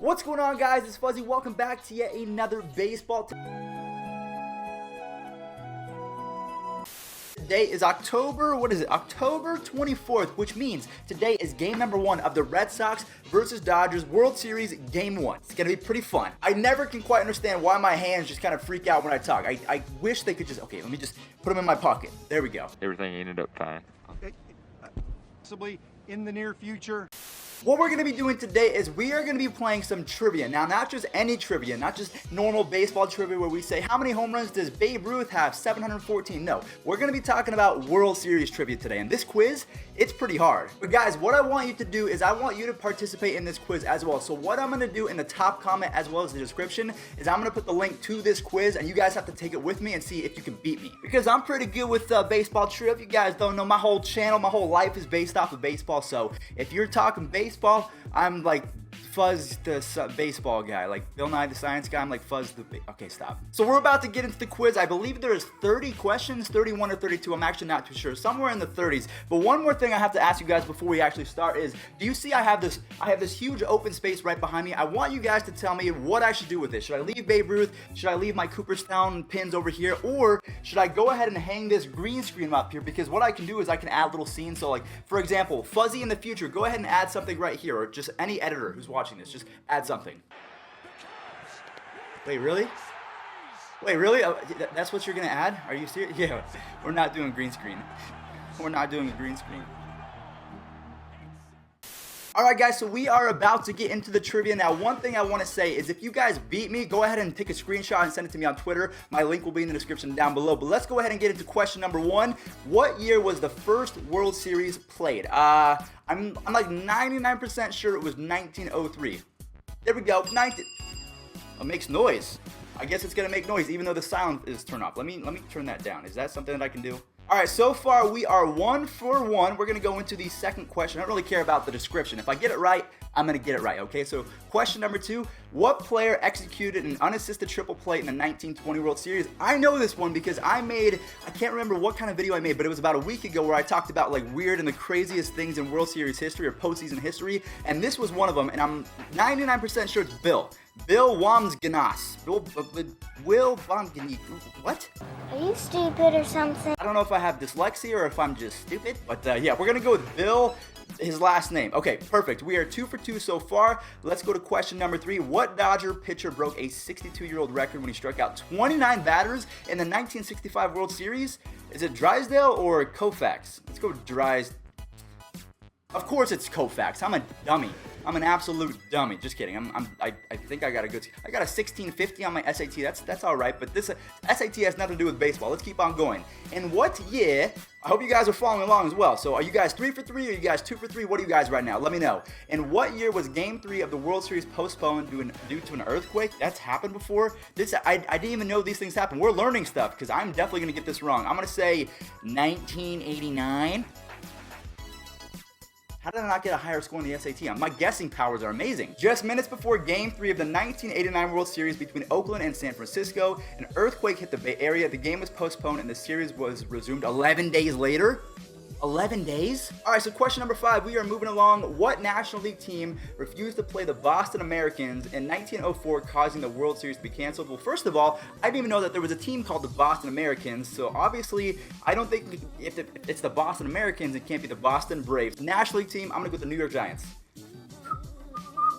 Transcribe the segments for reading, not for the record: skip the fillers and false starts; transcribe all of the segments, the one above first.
What's going on, guys? It's Fuzzy. Welcome back to yet another baseball. Today is October 24th, which means today is game number 1 of the Red Sox versus Dodgers World Series Game 1. It's going to be pretty fun. I never can quite understand why my hands just kind of freak out when I talk. I wish they could just, okay, let me just put them in my pocket. There we go. Everything ended up fine. Possibly in the near future. What we're going to be doing today is we are going to be playing some trivia. Now, not just any trivia, not just normal baseball trivia where we say, how many home runs does Babe Ruth have? 714. No, we're going to be talking about World Series trivia today. And this quiz, it's pretty hard. But guys, what I want you to do is I want you to participate in this quiz as well. So what I'm going to do in the top comment as well as the description is I'm going to put the link to this quiz and you guys have to take it with me and see if you can beat me. Because I'm pretty good with baseball trivia. If you guys don't know, my whole channel, my whole life is based off of baseball. So if you're talking baseball, I'm like Fuzz the baseball guy, like Bill Nye the Science Guy. I'm like Fuzz the okay, stop. So we're about to get into the quiz. I believe there is 30 questions, 31 or 32. I'm actually not too sure. Somewhere in the 30s. But one more thing I have to ask you guys before we actually start is, do you see I have this huge open space right behind me? I want you guys to tell me what I should do with it. Should I leave Babe Ruth? Should I leave my Cooperstown pins over here? Or should I go ahead and hang this green screen up here? Because what I can do is I can add little scenes. So like, for example, Fuzzy in the future, go ahead and add something right here, or just any editor who's watching this, just add something. Wait, really? Wait, really? That's what you're gonna add? Are you serious? Yeah, we're not doing green screen. We're not doing a green screen. Alright guys, so we are about to get into the trivia. Now, one thing I want to say is if you guys beat me, go ahead and take a screenshot and send it to me on Twitter. My link will be in the description down below. But let's go ahead and get into question number 1. What year was the first World Series played? I'm like 99% sure it was 1903. There we go. It makes noise. I guess it's gonna make noise even though the sound is turned off. Let me turn that down. Is that something that I can do? Alright, so far we are 1 for 1. We're going to go into the second question. I don't really care about the description. If I get it right, I'm going to get it right, okay? So question number 2, what player executed an unassisted triple play in the 1920 World Series? I know this one because I can't remember what kind of video I made, but it was about a week ago where I talked about like weird and the craziest things in World Series history or postseason history, and this was one of them, and I'm 99% sure it's Bill Wamsganas. Will Wamsganas. What? Are you stupid or something? I don't know if I have dyslexia or if I'm just stupid, but yeah, we're gonna go with Bill, his last name. Okay, perfect. We are 2 for 2 so far. Let's go to question number 3. What Dodger pitcher broke a 62-year-old record when he struck out 29 batters in the 1965 World Series? Is it Drysdale or Koufax? Let's go Drysdale. Of course it's Koufax. I'm a dummy. I'm an absolute dummy. Just kidding. I think I got a 1650 on my SAT. That's all right. But this SAT has nothing to do with baseball. Let's keep on going. In what year? I hope you guys are following along as well. So are you guys 3 for 3? Or are you guys 2 for 3? What are you guys right now? Let me know. In what year was Game 3 of the World Series postponed due to an earthquake? That's happened before. I didn't even know these things happen. We're learning stuff because I'm definitely gonna get this wrong. I'm gonna say 1989. How did I not get a higher score in the SAT? My guessing powers are amazing. Just minutes before Game 3 of the 1989 World Series between Oakland and San Francisco, an earthquake hit the Bay Area. The game was postponed and the series was resumed 11 days later. 11 days? Alright, so question number 5, we are moving along. What National League team refused to play the Boston Americans in 1904, causing the World Series to be canceled? Well, first of all, I didn't even know that there was a team called the Boston Americans, so obviously, I don't think if it's the Boston Americans, it can't be the Boston Braves. National League team, I'm gonna go with the New York Giants.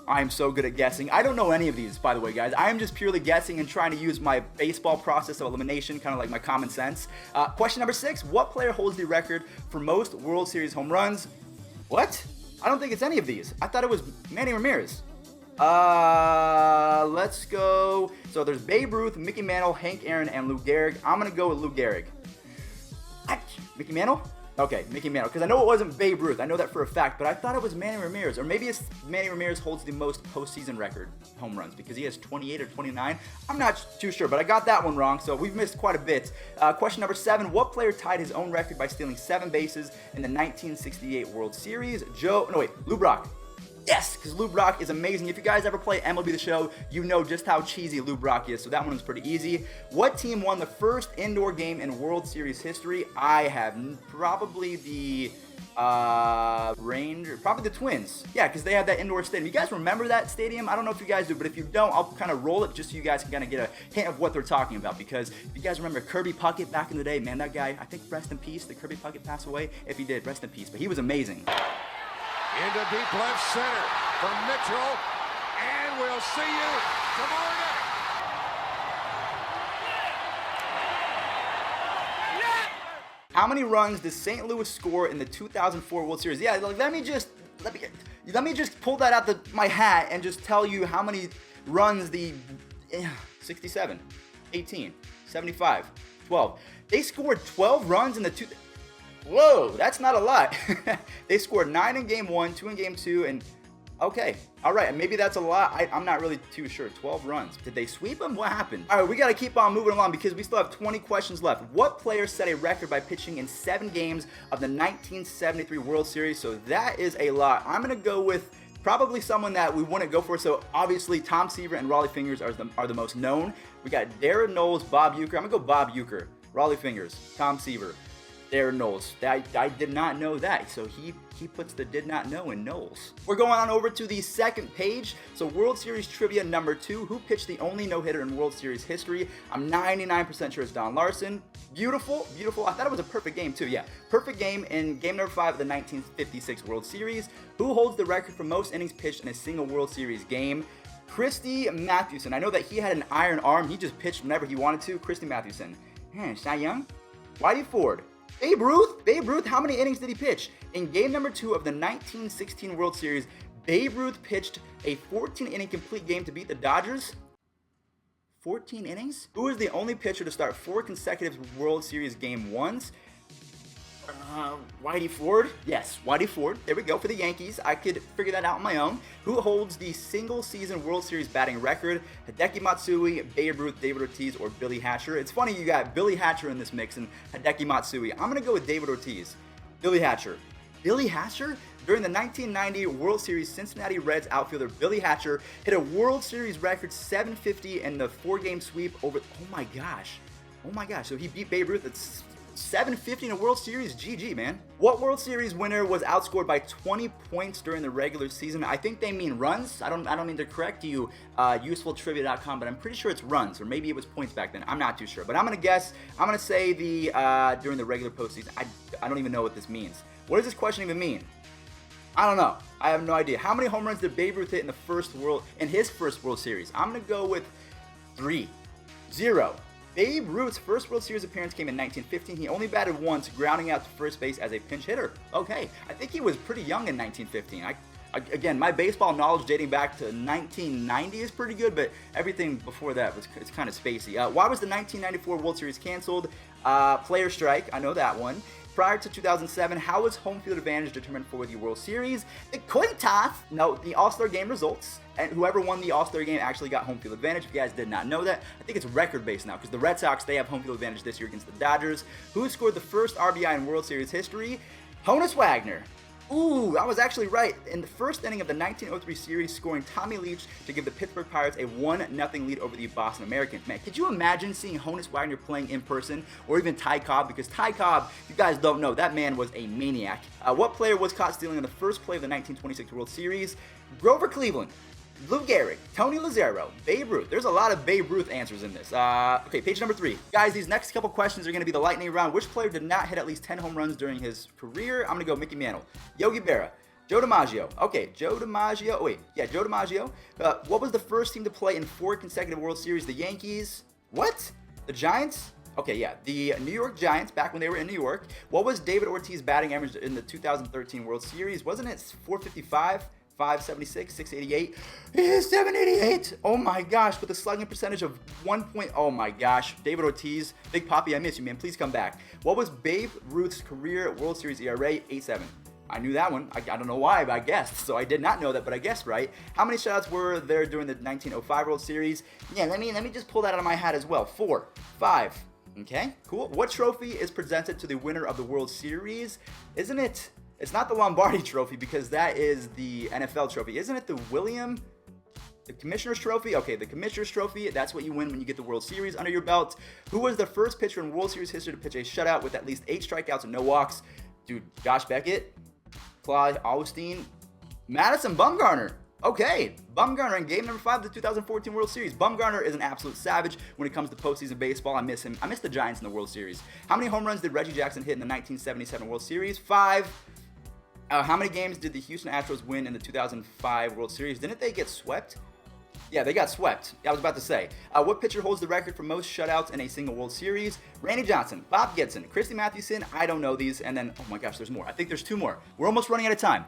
I am so good at guessing. I don't know any of these, by the way, guys. I am just purely guessing and trying to use my baseball process of elimination, kind of like my common sense. Question number 6, what player holds the record for most World Series home runs? What? I don't think it's any of these. I thought it was Manny Ramirez. Let's go. So there's Babe Ruth, Mickey Mantle, Hank Aaron, and Lou Gehrig. I'm going to go with Lou Gehrig. Mickey Mantle? Okay, Mickey Mantle, because I know it wasn't Babe Ruth. I know that for a fact, but I thought it was Manny Ramirez. Or maybe it's Manny Ramirez holds the most postseason record home runs because he has 28 or 29. I'm not too sure, but I got that one wrong, so we've missed quite a bit. Question number 7, what player tied his own record by stealing 7 bases in the 1968 World Series? Lou Brock. Yes, because Lou Brock is amazing. If you guys ever play MLB The Show, you know just how cheesy Lou Brock is, so that one was pretty easy. What team won the first indoor game in World Series history? I have probably the probably the Twins. Yeah, because they have that indoor stadium. You guys remember that stadium? I don't know if you guys do, but if you don't, I'll kind of roll it just so you guys can kind of get a hint of what they're talking about. Because if you guys remember Kirby Puckett back in the day, man, that guy, I think rest in peace, did Kirby Puckett pass away? If he did, rest in peace, but he was amazing. Into deep left center from Mitchell, and we'll see you tomorrow night. How many runs did St. Louis score in the 2004 World Series? Yeah, like, let me just pull that out my hat and just tell you how many runs the 67, 18, 75, 12. They scored 12 runs in the Whoa, that's not a lot. They scored 9 in game 1, 2 in game 2, and okay, all right, maybe that's a lot. I'm not really too sure. 12 runs. Did they sweep them? What happened? All right, we got to keep on moving along because we still have 20 questions left. What player set a record by pitching in 7 games of the 1973 World Series? So that is a lot. I'm going to go with probably someone that we wouldn't go for. So obviously Tom Seaver and Raleigh Fingers are the most known. We got Darren Knowles, Bob Uecker. I'm going to go Bob Uecker. Raleigh Fingers, Tom Seaver. Darren Knowles. I did not know that, so he puts the did not know in Knowles. We're going on over to the second page. So World Series trivia number 2. Who pitched the only no-hitter in World Series history? I'm 99% sure it's Don Larson. Beautiful, beautiful. I thought it was a perfect game too. Yeah, perfect game in game number 5 of the 1956 World Series. Who holds the record for most innings pitched in a single World Series game? Christy Mathewson. I know that he had an iron arm. He just pitched whenever he wanted to. Christy Mathewson. Cy Young? Whitey Ford. Babe Ruth, how many innings did he pitch? In game number 2 of the 1916 World Series, Babe Ruth pitched a 14-inning complete game to beat the Dodgers. 14 innings? Who is the only pitcher to start 4 consecutive World Series game 1s? Whitey Ford? Yes, Whitey Ford. There we go for the Yankees. I could figure that out on my own. Who holds the single-season World Series batting record? Hideki Matsui, Babe Ruth, David Ortiz, or Billy Hatcher? It's funny you got Billy Hatcher in this mix and Hideki Matsui. I'm going to go with David Ortiz. Billy Hatcher. Billy Hatcher? During the 1990 World Series, Cincinnati Reds outfielder Billy Hatcher hit a World Series record 750 in the 4-game sweep over... Oh my gosh. So he beat Babe Ruth at 750 in a World Series? GG, man. What World Series winner was outscored by 20 points during the regular season? I think they mean runs. I don't mean to correct you, usefultrivia.com, but I'm pretty sure it's runs, or maybe it was points back then. I'm not too sure, but I'm gonna guess. I'm gonna say during the regular postseason. I don't even know what this means. What does this question even mean? I don't know. I have no idea. How many home runs did Babe Ruth hit in his first World Series? I'm gonna go with 3. 0. Babe Ruth's first World Series appearance came in 1915. He only batted once, grounding out to first base as a pinch hitter. Okay, I think he was pretty young in 1915. Again, my baseball knowledge dating back to 1990 is pretty good, but everything before that it's kind of spacey. Why was the 1994 World Series canceled? Player strike, I know that one. Prior to 2007, how was home field advantage determined for the World Series? The coin toss. No, the All-Star Game results. And whoever won the All-Star Game actually got home field advantage. If you guys did not know that, I think it's record-based now because the Red Sox, they have home field advantage this year against the Dodgers. Who scored the first RBI in World Series history? Honus Wagner. Ooh, I was actually right. In the first inning of the 1903 series, scoring Tommy Leach to give the Pittsburgh Pirates a 1-0 lead over the Boston Americans. Man, could you imagine seeing Honus Wagner playing in person, or even Ty Cobb? Because Ty Cobb, if you guys don't know, that man was a maniac. What player was caught stealing in the first play of the 1926 World Series? Grover Cleveland, Lou Gehrig, Tony Lazzaro, Babe Ruth. There's a lot of Babe Ruth answers in this. Okay, page number 3. Guys, these next couple questions are going to be the lightning round. Which player did not hit at least 10 home runs during his career? I'm going to go Mickey Mantle, Yogi Berra, Joe DiMaggio. Okay, Joe DiMaggio. Oh, wait, yeah, Joe DiMaggio. What was the first team to play in 4 consecutive World Series? The Yankees. What? The Giants? Okay, yeah, the New York Giants, back when they were in New York. What was David Ortiz's batting average in the 2013 World Series? Wasn't it 455? 576, 688, 788. Oh my gosh, with a slugging percentage of 1 point. Oh my gosh, David Ortiz, Big Papi, I miss you, man. Please come back. What was Babe Ruth's career World Series ERA? 8.7. I knew that one. I don't know why, but I guessed. So I did not know that, but I guessed right. How many shutouts were there during the 1905 World Series? Yeah, let me just pull that out of my hat as well. 4, 5. Okay, cool. What trophy is presented to the winner of the World Series? Isn't it It's not the Lombardi Trophy because that is the NFL trophy. Isn't it the Commissioner's Trophy? Okay, the Commissioner's Trophy, that's what you win when you get the World Series under your belt. Who was the first pitcher in World Series history to pitch a shutout with at least 8 strikeouts and no walks? Dude, Josh Beckett, Claude Augustine, Madison Bumgarner. Okay, Bumgarner in game number 5 of the 2014 World Series. Bumgarner is an absolute savage when it comes to postseason baseball. I miss him. I miss the Giants in the World Series. How many home runs did Reggie Jackson hit in the 1977 World Series? 5. How many games did the Houston Astros win in the 2005 World Series? Didn't they get swept? Yeah, they got swept. I was about to say. What pitcher holds the record for most shutouts in a single World Series? Randy Johnson, Bob Gibson, Christy Mathewson. I don't know these. And then, oh my gosh, there's more. I think there's 2 more. We're almost running out of time.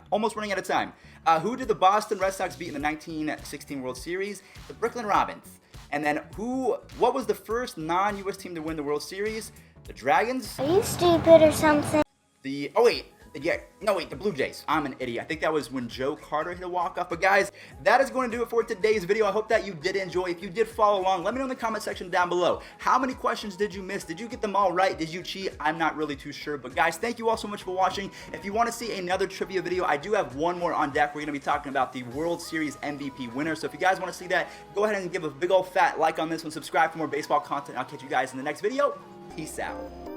Who did the Boston Red Sox beat in the 1916 World Series? The Brooklyn Robins. And then what was the first non-U.S. team to win the World Series? The Dragons? Are you stupid or something? The Blue Jays. I'm an idiot. I think that was when Joe Carter hit a walk-off. But guys, that is going to do it for today's video. I hope that you did enjoy. If you did follow along, let me know in the comment section down below. How many questions did you miss? Did you get them all right? Did you cheat? I'm not really too sure. But guys, thank you all so much for watching. If you want to see another trivia video, I do have one more on deck. We're going to be talking about the World Series MVP winner. So if you guys want to see that, go ahead and give a big old fat like on this one. Subscribe for more baseball content. I'll catch you guys in the next video. Peace out.